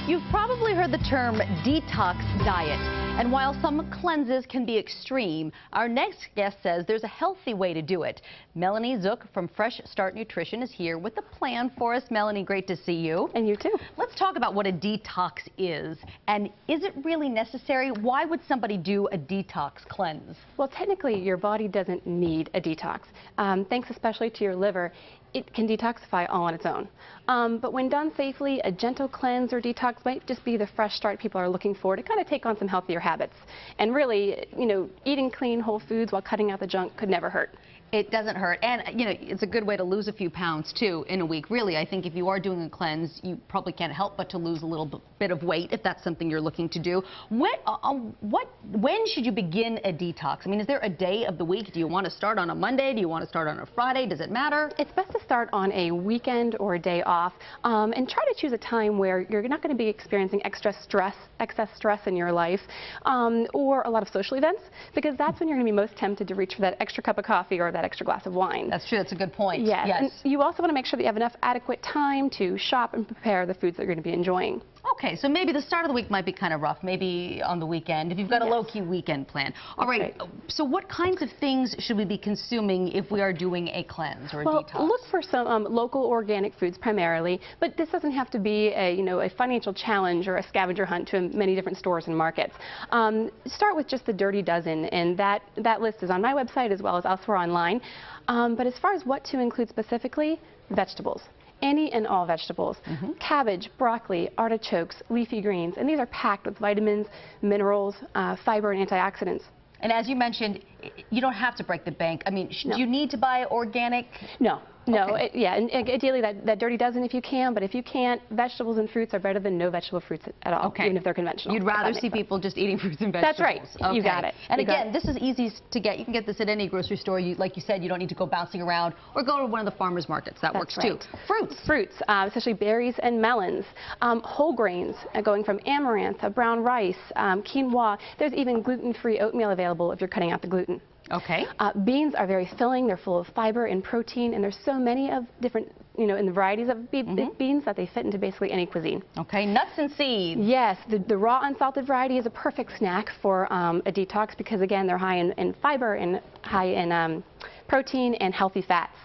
You've probably heard the term detox diet. And while some cleanses can be extreme, our next guest says there's a healthy way to do it. Melanie Zook from Fresh Start Nutrition is here with a plan for us. Melanie, great to see you. And you too. Let's talk about what a detox is. And is it really necessary? Why would somebody do a detox cleanse? Well, technically, your body doesn't need a detox. Thanks especially to your liver, it can detoxify all on its own. But when done safely, a gentle cleanse or detox might just be the fresh start people are looking for to kind of take on some healthier habits. And really, eating clean, whole foods while cutting out the junk could never hurt. It doesn't hurt. And, it's a good way to lose a few pounds, too, in a week. Really, I think if you are doing a cleanse, you probably can't help but to lose a little bit of weight if that's something you're looking to do. When should you begin a detox? I mean, is there a day of the week? Do you want to start on a Monday? Do you want to start on a Friday? Does it matter? It's best to start on a weekend or a day off, and try to choose a time where you're not going to be experiencing excess stress in your life, or a lot of social events, because that's when you're going to be most tempted to reach for that extra cup of coffee or that extra glass of wine. That's true. That's a good point. Yes. And you also want to make sure that you have enough adequate time to shop and prepare the foods that you're going to be enjoying. Okay, so maybe the start of the week might be kind of rough, maybe on the weekend, if you've got a low-key weekend plan. All right, so what kinds of things should we be consuming if we are doing a cleanse or a detox? Look for some local organic foods primarily, but this doesn't have to be a financial challenge or a scavenger hunt to many different stores and markets. Start with just the Dirty Dozen, and that list is on my website as well as elsewhere online. But as far as what to include specifically, vegetables. Any and all vegetables. Cabbage, broccoli, artichokes, leafy greens, and these are packed with vitamins, minerals, fiber, and antioxidants. And as you mentioned, you don't have to break the bank. I mean, do you need to buy organic? No. No, and ideally that Dirty Dozen if you can, but if you can't, vegetables and fruits are better than no vegetable fruits at all, even if they're conventional. You'd rather see people just eating fruits and vegetables. That's right. Okay. You got it. And again, this is easy to get. You can get this at any grocery store. Like you said, you don't need to go bouncing around or go to one of the farmers markets. That works too. Fruits, especially berries and melons. Whole grains, going from amaranth, brown rice, quinoa. There's even gluten-free oatmeal available if you're cutting out the gluten. Okay. Beans are very filling. They're full of fiber and protein, and there's so many of different, in the varieties of beans that they fit into basically any cuisine. Okay. Nuts and seeds. Yes, the raw unsalted variety is a perfect snack for a detox because, again, they're high in fiber and high in protein and healthy fats.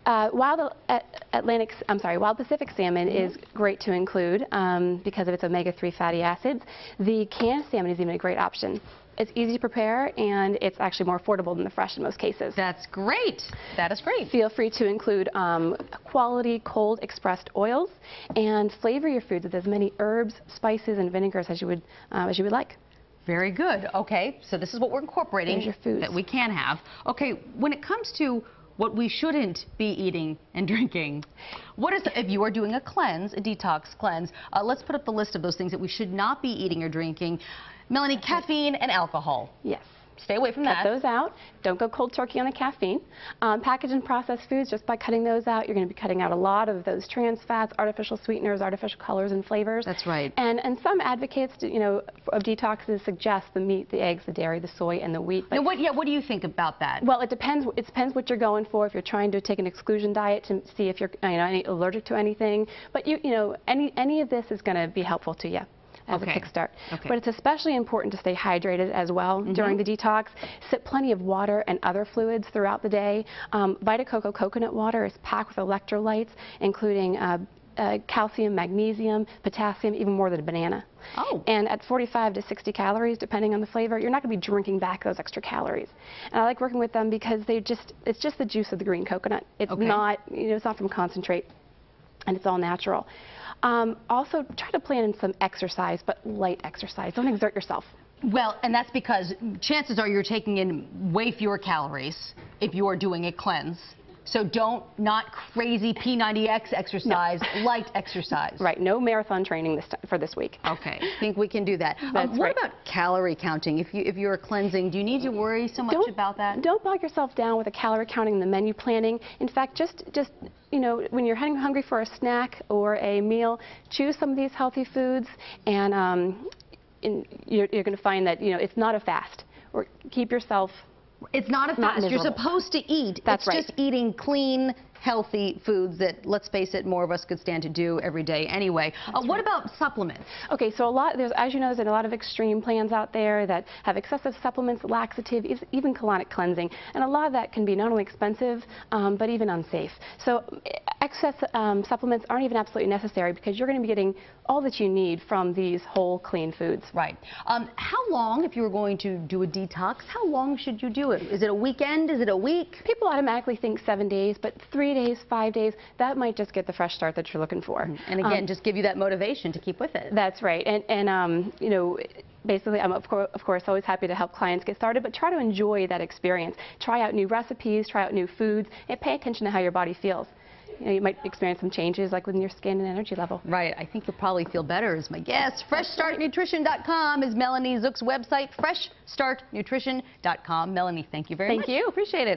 Wild Pacific salmon is great to include because of its omega-3 fatty acids. The canned salmon is even a great option. It's easy to prepare, and it's actually more affordable than the fresh in most cases. That's great. That is great. Feel free to include quality cold expressed oils and flavor your foods with as many herbs, spices, and vinegars as you would like. Very good. Okay, so this is what we're incorporating your foods that we can have. Okay, when it comes to what we shouldn't be eating and drinking, if you are doing a cleanse, a detox cleanse, let's put up the list of those things that we should not be eating or drinking. Melanie, caffeine and alcohol. Yes. Stay away from that. Cut those out. Don't go cold turkey on the caffeine. Packaged and processed foods, just by cutting those out, you're going to be cutting out a lot of those trans fats, artificial sweeteners, artificial colors and flavors. That's right. And some advocates, of detoxes suggest the meat, the eggs, the dairy, the soy, and the wheat. Now, what do you think about that? Well, it depends. It depends what you're going for. If you're trying to take an exclusion diet to see if you're allergic to anything, but any of this is going to be helpful to you as a kickstart. But it's especially important to stay hydrated as well during the detox. Sip plenty of water and other fluids throughout the day. Vita Coco coconut water is packed with electrolytes, including calcium, magnesium, potassium, even more than a banana. And at 45 to 60 calories, depending on the flavor, you're not going to be drinking back those extra calories. And I like working with them because it's just the juice of the green coconut. It's not, it's not from concentrate, and it's all natural. Also, try to plan in some exercise, but light exercise. Don't exert yourself. Well, and that's because chances are you're taking in way fewer calories if you are doing a cleanse. So not crazy P90X exercise, light exercise. Right, no marathon training for this week. Okay, I think we can do that. What about calorie counting? If you're cleansing, do you need to worry so much about that? Don't bog yourself down with the calorie counting and the menu planning. In fact, just when you're hungry for a snack or a meal, choose some of these healthy foods, and you're going to find that it's not a fast. Or keep yourself. It's not a fast. You're supposed to eat. That's it's just eating clean, healthy foods that, let's face it, more of us could stand to do every day anyway. What about supplements? Okay, so as you know, there's a lot of extreme plans out there that have excessive supplements, laxative, even colonic cleansing, and a lot of that can be not only expensive, but even unsafe. So excess supplements aren't even absolutely necessary because you're going to be getting all that you need from these whole, clean foods. Right. How long, if you were going to do a detox, how long should you do it? Is it a weekend? Is it a week? People automatically think 7 days, but 3 days, 5 days, that might just get the fresh start that you're looking for. And again, just give you that motivation to keep with it. That's right. And you know, basically, I'm of course always happy to help clients get started, but try to enjoy that experience. Try out new recipes, try out new foods, and pay attention to how your body feels. You know, you might experience some changes like within your skin and energy level. Right. I think you'll probably feel better as my guest. FreshStartNutrition.com is Melanie Zook's website. FreshStartNutrition.com. Melanie, thank you very much. Thank you. Appreciate it.